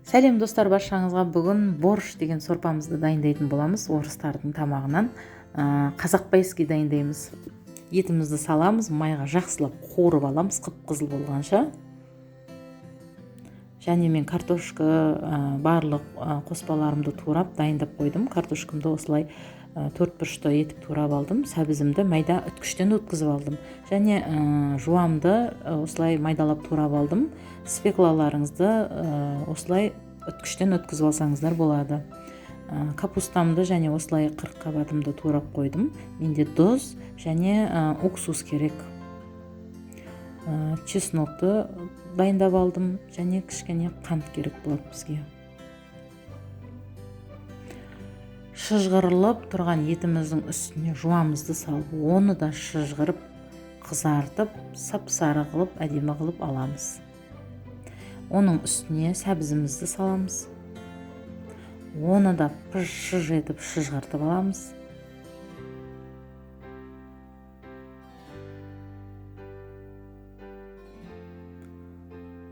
Сәлем достар, баршаңызға бүгін борщ деген сорпамызды дайындайтын боламыз. Орыстардың тамағынан қазақбайский дайындаймыз. Етімізді саламыз, майға жақсылап қуырып аламыз, қып-қызыл болғанша. Және мен картошка барлық қоспаларымды турап дайындап қойдым. Картошкамды осылай 4 бұрышта етіп турап алдым. Сәбізімді майда үткіштен өткізіп алдым. Және жуамды осылай майдалап турап алдым. Свеклаларыңызды осылай үткіштен өткізіп алсаңыздар болады. Капустамды және осылай қырыққабатымды турап қойдым. Менде тұз және уксус керек. Чеснокты дайындап алдым және кішкене қант керек болады бізге. Шыжғырылып тұрған етіміздің үстіне жуамызды салып, оны да шыжғырып, қызартып, сап-сары қылып, әдемі қылып аламыз. Оның үстіне сәбізімізді саламыз. Оны да пыж-шыж етіп шыжғыртып аламыз.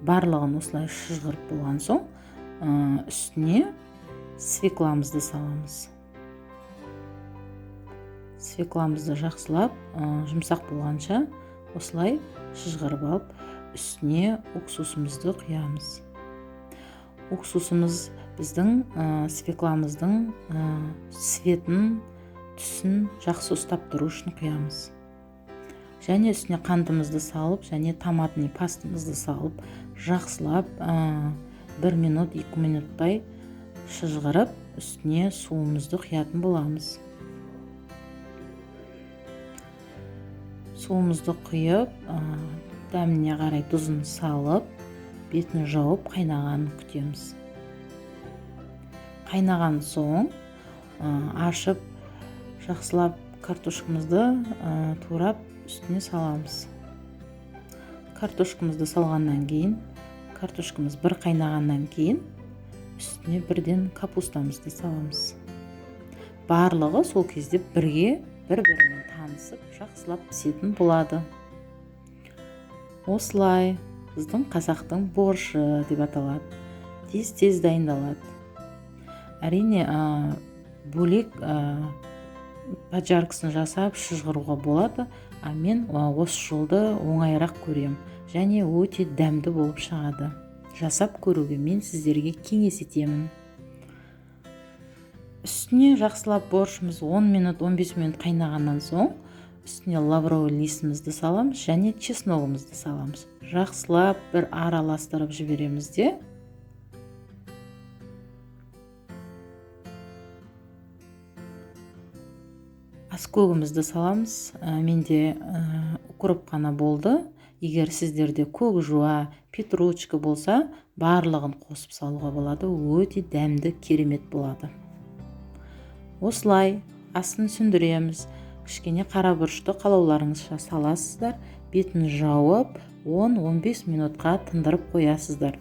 Барлығын осылай шыжғырып болған соң, үстіне свекламызды саламыз. Свекламызды жақсылап, жұмсақ болғанша осылай шыжғырып алып, үстіне уксусымызды құямыз. Уксусымыз біздің свекламыздың светін, түсін жақсы ұстап тұру үшін құямыз. Және үстіне қантымызды салып, және томатный пастамызды салып, жақсылап 1 минут, 2 минуттай шыжғырып, үстіне суымызды құятын боламыз. Суымызды құйып, дәміне қарай тұзын салып, бетін жауып, қайнағанын күтеміз. Қайнаған соң ашып, жақсылап картошкамызды турап үстіне саламыз. Картошкамызды салғаннан кейін, картошкамыз бір қайнағаннан кейін, үстіне бірден капустамызды саламыз. Барлығы сол кезде бірге бір-бірімен танысып, жақсылап пісетін болады. Осылай біздің қазақтың боршы деп аталады. Тез-тез дайындалады. Әрине, бөлек поджаркасын жасап шыжғыруға болады, мен осы жолды оңайырақ көрем. Және өте дәмді болып шығады. Жасап көруге мен сіздерге кеңес етемін. Үстіне жақсылап борщымыз 10 минут, 15 минут қайнағаннан соң, үстіне лавровый листімізді саламыз және чесногымызды саламыз. Жақсылап бір араластырып жібереміз де. Аскөгімізді саламыз. Менде укроп қана болды. Егер сіздерде көк жуа, петручка болса, барлығын қосып салуға болады. Өте дәмді, керемет болады. Осылай астын сөндіреміз. Кішкене қара бұрышты қалауларыңызша саласыздар. Бетін жауып, 10-15 минутқа тындырып қоясыздар.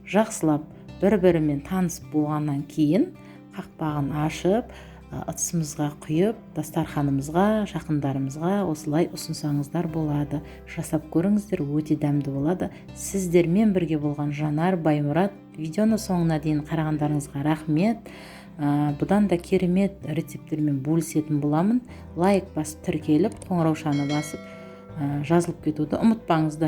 Жақсылап бір-бірімен танысып болғаннан кейін, қақпағын ашып, ыдысымызға құйып, дастарханымызға, жақындарымызға осылай ұсынсаңыздар болады. Жасап көріңіздер, өте дәмді болады. Сіздермен бірге болған Жанар Баймұрат. Видеоны соңына дейін қарағандарыңызға рахмет. Бұдан да керемет рецепттермен бөлісетін боламын. Лайк басып, тіркеліп, қоңыраушаны басып, жазылып кетуді ұмытпаңыздар.